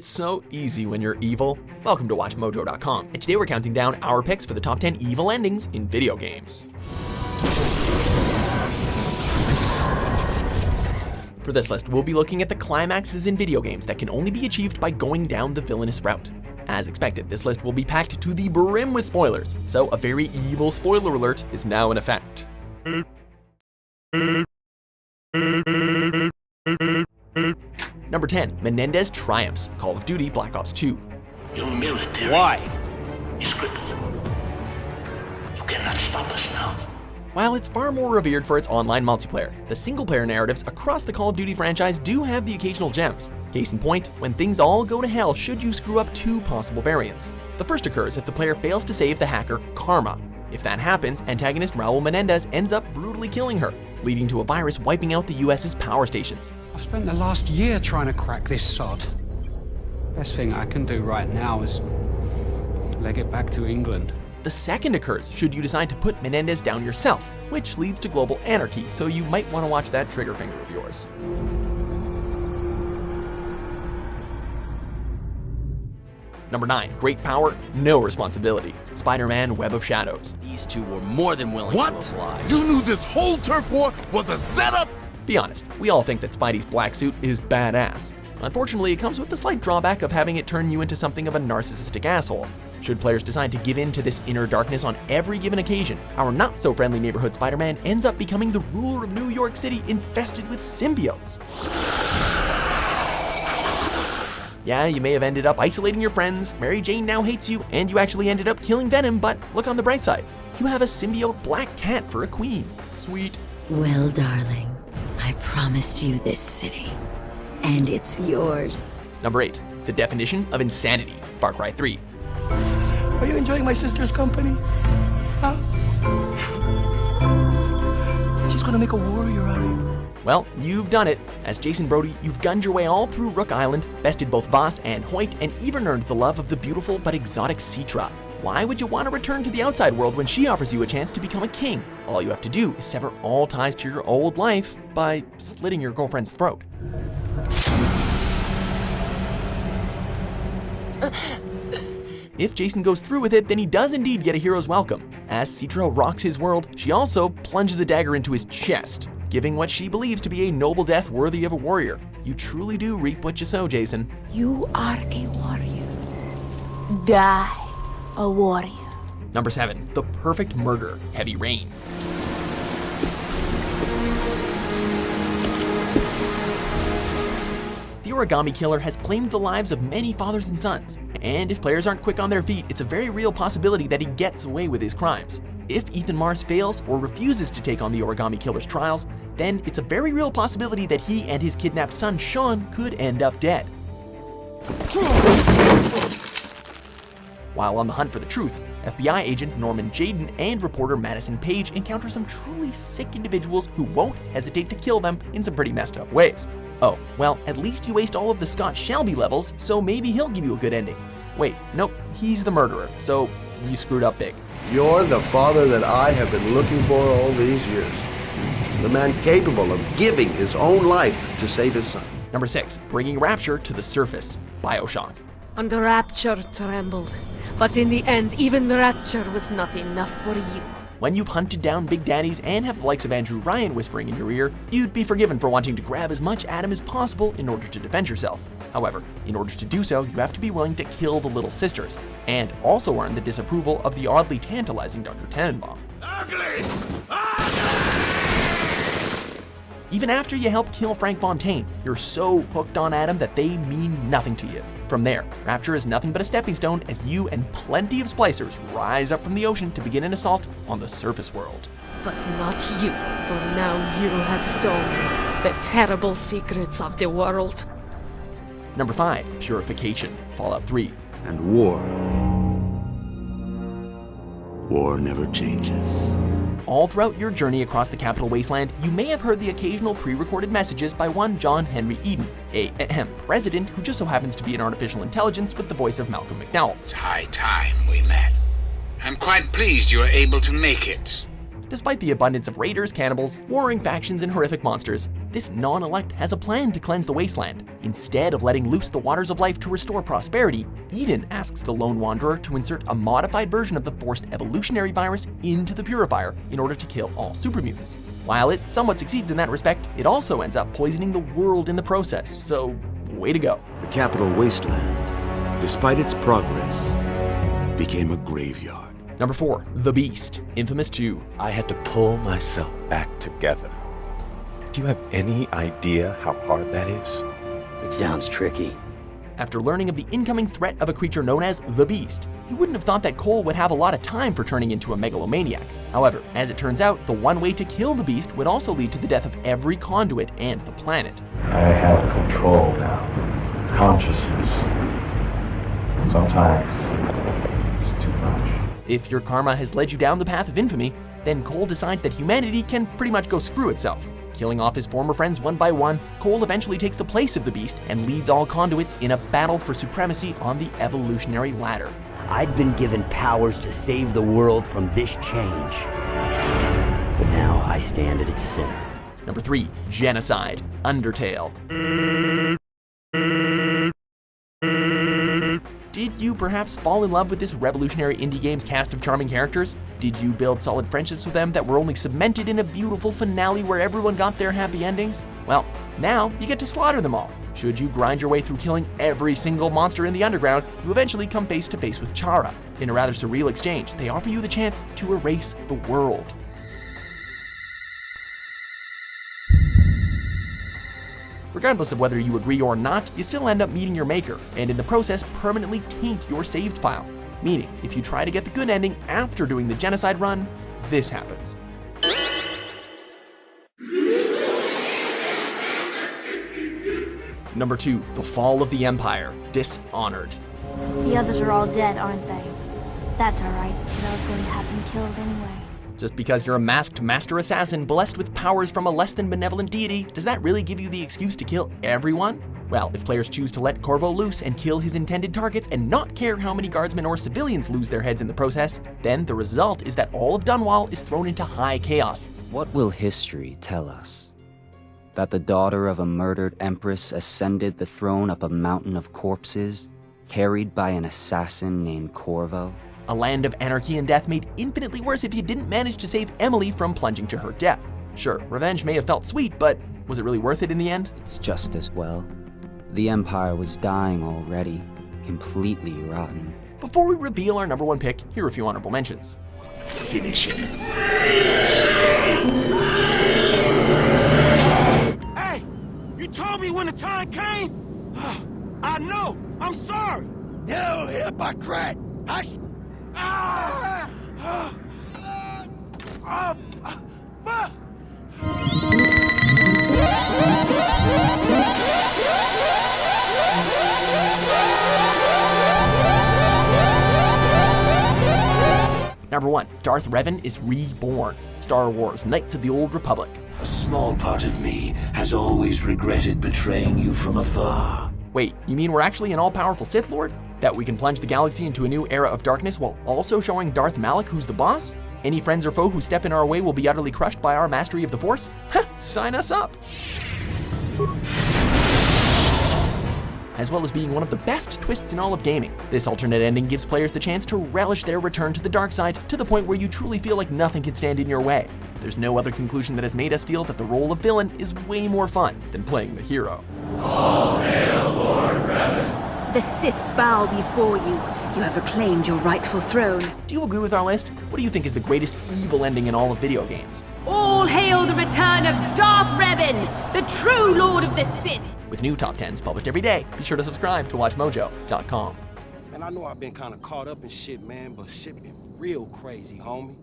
It's so easy when you're evil. Welcome to WatchMojo.com, and today we're counting down our picks for the top 10 evil endings in video games. For this list, we'll be looking at the climaxes in video games that can only be achieved by going down the villainous route. As expected, this list will be packed to the brim with spoilers, so a very evil spoiler alert is now in effect. Number 10, Menendez Triumphs, Call of Duty Black Ops 2. Your military. Why? Is crippled. You cannot stop us now. While it's far more revered for its online multiplayer, the single-player narratives across the Call of Duty franchise do have the occasional gems. Case in point, when things all go to hell should you screw up two possible variants. The first occurs if the player fails to save the hacker Karma. If that happens, antagonist Raul Menendez ends up brutally killing her, leading to a virus wiping out the US's power stations. I've spent the last year trying to crack this sod. Best thing I can do right now is leg it back to England. The second occurs should you decide to put Menendez down yourself, which leads to global anarchy, so you might want to watch that trigger finger of yours. Number 9, Great Power, No Responsibility. Spider-Man Web of Shadows. These two were more than willing to oblige. You knew this whole turf war was a setup? Be honest, we all think that Spidey's black suit is badass. Unfortunately, it comes with the slight drawback of having it turn you into something of a narcissistic asshole. Should players decide to give in to this inner darkness on every given occasion, our not-so-friendly neighborhood Spider-Man ends up becoming the ruler of New York City infested with symbiotes. Yeah, you may have ended up isolating your friends, Mary Jane now hates you, and you actually ended up killing Venom, but look on the bright side. You have a symbiote black cat for a queen. Sweet. Well, darling, I promised you this city, and it's yours. Number 8, the definition of insanity, Far Cry 3. Are you enjoying my sister's company? Huh? She's gonna make a warrior out of you. Well, you've done it. As Jason Brody, you've gunned your way all through Rook Island, bested both Voss and Hoyt, and even earned the love of the beautiful but exotic Citra. Why would you want to return to the outside world when she offers you a chance to become a king? All you have to do is sever all ties to your old life by slitting your girlfriend's throat. If Jason goes through with it, then he does indeed get a hero's welcome. As Citra rocks his world, she also plunges a dagger into his chest, giving what she believes to be a noble death worthy of a warrior. You truly do reap what you sow, Jason. You are a warrior. Die a warrior. Number 7, The Perfect Murder, Heavy Rain. The Origami Killer has claimed the lives of many fathers and sons, and if players aren't quick on their feet, it's a very real possibility that he gets away with his crimes. If Ethan Mars fails or refuses to take on the Origami Killer's trials, then it's a very real possibility that he and his kidnapped son Sean could end up dead. While on the hunt for the truth, FBI agent Norman Jayden and reporter Madison Page encounter some truly sick individuals who won't hesitate to kill them in some pretty messed up ways. Oh, well, at least you waste all of the Scott Shelby levels, so maybe he'll give you a good ending. Wait, nope, he's the murderer, so you screwed up big. You're the father that I have been looking for all these years. The man capable of giving his own life to save his son. Number 6, Bringing Rapture to the Surface, Bioshock. And the Rapture trembled, but in the end, even the Rapture was not enough for you. When you've hunted down big daddies and have the likes of Andrew Ryan whispering in your ear, you'd be forgiven for wanting to grab as much Adam as possible in order to defend yourself. However, in order to do so, you have to be willing to kill the little sisters, and also earn the disapproval of the oddly tantalizing Dr. Tenenbaum. Ugly! Even after you help kill Frank Fontaine, you're so hooked on Adam that they mean nothing to you. From there, Rapture is nothing but a stepping stone as you and plenty of splicers rise up from the ocean to begin an assault on the surface world. But not you, for now you have stolen the terrible secrets of the world. Number 5, Purification, Fallout 3. And war never changes. All throughout your journey across the Capital Wasteland, you may have heard the occasional pre-recorded messages by one John Henry Eden, a president who just so happens to be an artificial intelligence with the voice of Malcolm McDowell. It's high time we met. I'm quite pleased you were able to make it. Despite the abundance of raiders, cannibals, warring factions, and horrific monsters, this non-elect has a plan to cleanse the wasteland. Instead of letting loose the waters of life to restore prosperity, Eden asks the lone wanderer to insert a modified version of the forced evolutionary virus into the Purifier in order to kill all supermutants. While it somewhat succeeds in that respect, it also ends up poisoning the world in the process, so way to go. The capital wasteland, despite its progress, became a graveyard. Number 4, The Beast, Infamous 2. I had to pull myself back together. Do you have any idea how hard that is? It sounds tricky. After learning of the incoming threat of a creature known as the Beast, you wouldn't have thought that Cole would have a lot of time for turning into a megalomaniac. However, as it turns out, the one way to kill the Beast would also lead to the death of every conduit and the planet. I have control now. Consciousness. Sometimes it's too much. If your karma has led you down the path of infamy, then Cole decides that humanity can pretty much go screw itself. Killing off his former friends one by one, Cole eventually takes the place of the Beast and leads all conduits in a battle for supremacy on the evolutionary ladder. I'd been given powers to save the world from this change. But now I stand at its center. Number 3, Genocide, Undertale. Did you perhaps fall in love with this revolutionary indie game's cast of charming characters? Did you build solid friendships with them that were only cemented in a beautiful finale where everyone got their happy endings? Well, now you get to slaughter them all. Should you grind your way through killing every single monster in the underground, you eventually come face to face with Chara. In a rather surreal exchange, they offer you the chance to erase the world. Regardless of whether you agree or not, you still end up meeting your maker, and in the process permanently taint your saved file. Meaning, if you try to get the good ending after doing the genocide run, this happens. Number 2, The Fall of the Empire, Dishonored. The others are all dead, aren't they? That's alright, because I was going to have them killed anyway. Just because you're a masked master assassin blessed with powers from a less than benevolent deity, does that really give you the excuse to kill everyone? Well, if players choose to let Corvo loose and kill his intended targets and not care how many guardsmen or civilians lose their heads in the process, then the result is that all of Dunwall is thrown into high chaos. What will history tell us? That the daughter of a murdered empress ascended the throne up a mountain of corpses, carried by an assassin named Corvo? A land of anarchy and death made infinitely worse if you didn't manage to save Emily from plunging to her death. Sure, revenge may have felt sweet, but was it really worth it in the end? It's just as well. The Empire was dying already, completely rotten. Before we reveal our number 1 pick, here are a few honorable mentions. Finish him. Hey, you told me when the time came? I know, I'm sorry. You hypocrite! Hush! Number 1, Darth Revan is reborn. Star Wars, Knights of the Old Republic. A small part of me has always regretted betraying you from afar. Wait, you mean we're actually an all-powerful Sith Lord? That we can plunge the galaxy into a new era of darkness while also showing Darth Malak who's the boss? Any friends or foe who step in our way will be utterly crushed by our mastery of the Force? Ha! Sign us up! As well as being one of the best twists in all of gaming, this alternate ending gives players the chance to relish their return to the dark side to the point where you truly feel like nothing can stand in your way. There's no other conclusion that has made us feel that the role of villain is way more fun than playing the hero. All hail Lord Revan! The Sith bow before you. You have reclaimed your rightful throne. Do you agree with our list? What do you think is the greatest evil ending in all of video games? All hail the return of Darth Revan, the true Lord of the Sith! With new top 10s published every day, be sure to subscribe to WatchMojo.com. Man, I know I've been kind of caught up in shit, man, but shit been real crazy, homie.